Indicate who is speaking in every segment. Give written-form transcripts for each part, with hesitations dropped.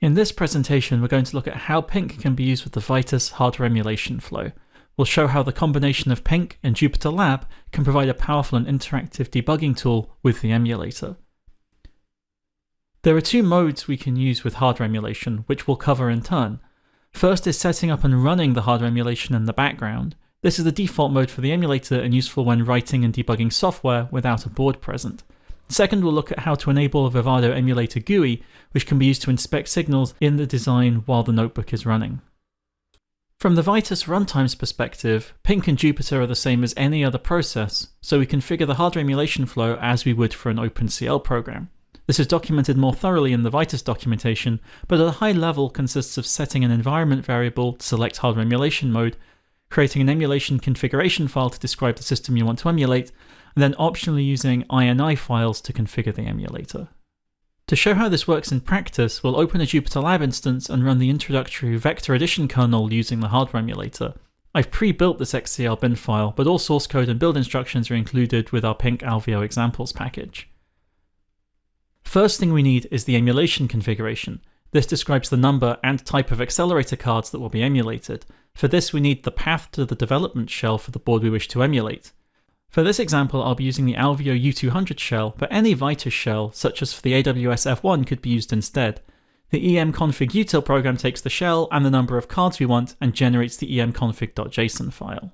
Speaker 1: In this presentation, we're going to look at how PYNQ can be used with the Vitis hardware emulation flow. We'll show how the combination of PYNQ and Jupyter Lab can provide a powerful and interactive debugging tool with the emulator. There are two modes we can use with hardware emulation, which we'll cover in turn. First is setting up and running the hardware emulation in the background. This is the default mode for the emulator and useful when writing and debugging software without a board present. Second, we'll look at how to enable a Vivado emulator GUI, which can be used to inspect signals in the design while the notebook is running. From the Vitis runtime's perspective, PYNQ and Jupyter are the same as any other process, so we configure the hardware emulation flow as we would for an OpenCL program. This is documented more thoroughly in the Vitis documentation, but at a high level consists of setting an environment variable to select hardware emulation mode, creating an emulation configuration file to describe the system you want to emulate, and then optionally using INI files to configure the emulator. To show how this works in practice, we'll open a Jupyter Lab instance and run the introductory vector addition kernel using the hardware emulator. I've pre-built this XCL bin file, but all source code and build instructions are included with our PYNQ Alveo examples package. First thing we need is the emulation configuration. This describes the number and type of accelerator cards that will be emulated. For this, we need the path to the development shell for the board we wish to emulate. For this example, I'll be using the Alveo U200 shell, but any Vitis shell, such as for the AWS F1, could be used instead. The emconfig util program takes the shell and the number of cards we want and generates the emconfig.json file.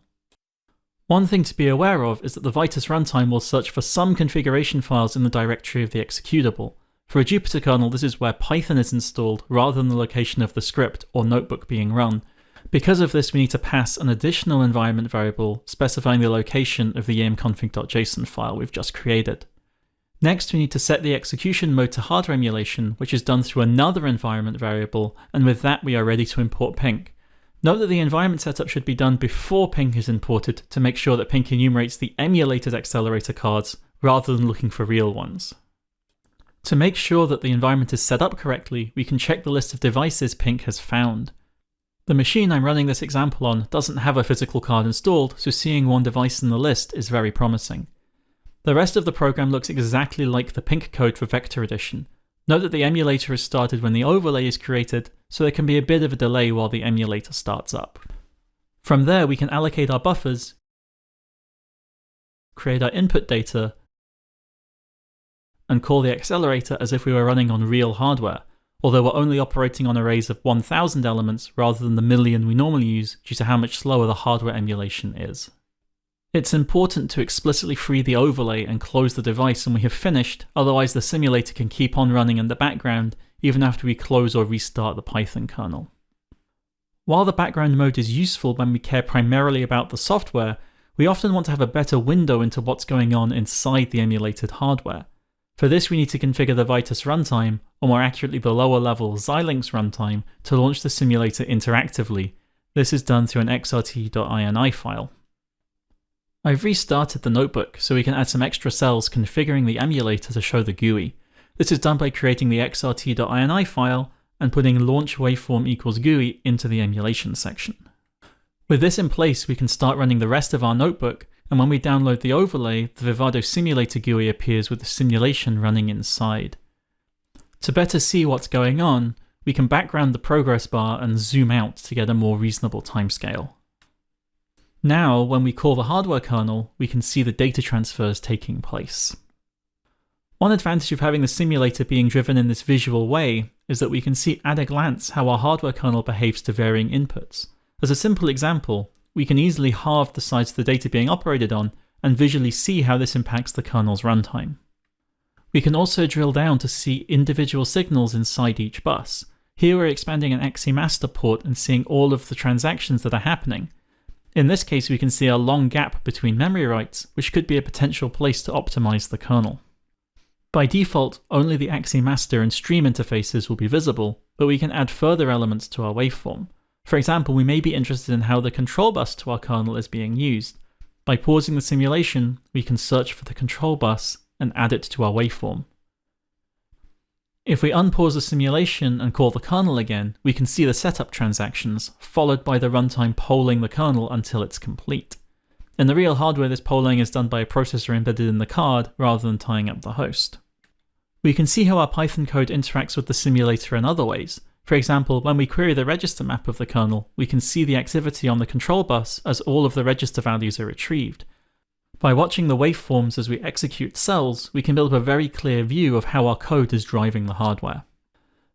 Speaker 1: One thing to be aware of is that the Vitis runtime will search for some configuration files in the directory of the executable. For a Jupyter kernel, this is where Python is installed rather than the location of the script or notebook being run. Because of this, we need to pass an additional environment variable specifying the location of the emconfig.json file we've just created. Next, we need to set the execution mode to hardware emulation, which is done through another environment variable, and with that we are ready to import PYNQ. Note that the environment setup should be done before PYNQ is imported to make sure that PYNQ enumerates the emulated accelerator cards rather than looking for real ones. To make sure that the environment is set up correctly, we can check the list of devices PYNQ has found. The machine I'm running this example on doesn't have a physical card installed, so seeing one device in the list is very promising. The rest of the program looks exactly like the PYNQ code for vector addition. Note that the emulator is started when the overlay is created, so there can be a bit of a delay while the emulator starts up. From there, we can allocate our buffers, create our input data, and call the accelerator as if we were running on real hardware, although we're only operating on arrays of 1000 elements rather than the million we normally use due to how much slower the hardware emulation is. It's important to explicitly free the overlay and close the device when we have finished, otherwise the simulator can keep on running in the background even after we close or restart the Python kernel. While the background mode is useful when we care primarily about the software, we often want to have a better window into what's going on inside the emulated hardware. For this, we need to configure the Vitis runtime, or more accurately the lower level Xilinx runtime, to launch the simulator interactively. This is done through an xrt.ini file. I've restarted the notebook so we can add some extra cells configuring the emulator to show the GUI. This is done by creating the xrt.ini file and putting launch waveform equals GUI into the emulation section. With this in place, we can start running the rest of our notebook, and when we download the overlay, the Vivado simulator GUI appears with the simulation running inside. To better see what's going on, we can background the progress bar and zoom out to get a more reasonable timescale. Now, when we call the hardware kernel, we can see the data transfers taking place. One advantage of having the simulator being driven in this visual way is that we can see at a glance how our hardware kernel behaves to varying inputs. As a simple example, we can easily halve the size of the data being operated on and visually see how this impacts the kernel's runtime. We can also drill down to see individual signals inside each bus. Here we're expanding an XE master port and seeing all of the transactions that are happening. In this case, we can see a long gap between memory writes, which could be a potential place to optimize the kernel. By default, only the XE master and stream interfaces will be visible, but we can add further elements to our waveform. For example, we may be interested in how the control bus to our kernel is being used. By pausing the simulation, we can search for the control bus and add it to our waveform. If we unpause the simulation and call the kernel again, we can see the setup transactions, followed by the runtime polling the kernel until it's complete. In the real hardware, this polling is done by a processor embedded in the card rather than tying up the host. We can see how our Python code interacts with the simulator in other ways. For example, when we query the register map of the kernel, we can see the activity on the control bus as all of the register values are retrieved. By watching the waveforms as we execute cells, we can build up a very clear view of how our code is driving the hardware.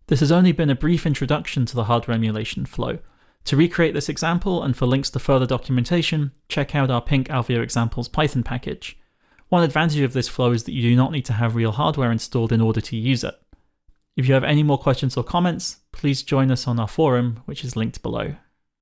Speaker 1: This has only been a brief introduction to the hardware emulation flow. To recreate this example and for links to further documentation, check out our PYNQ Alveo examples Python package. One advantage of this flow is that you do not need to have real hardware installed in order to use it. If you have any more questions or comments, please join us on our forum, which is linked below.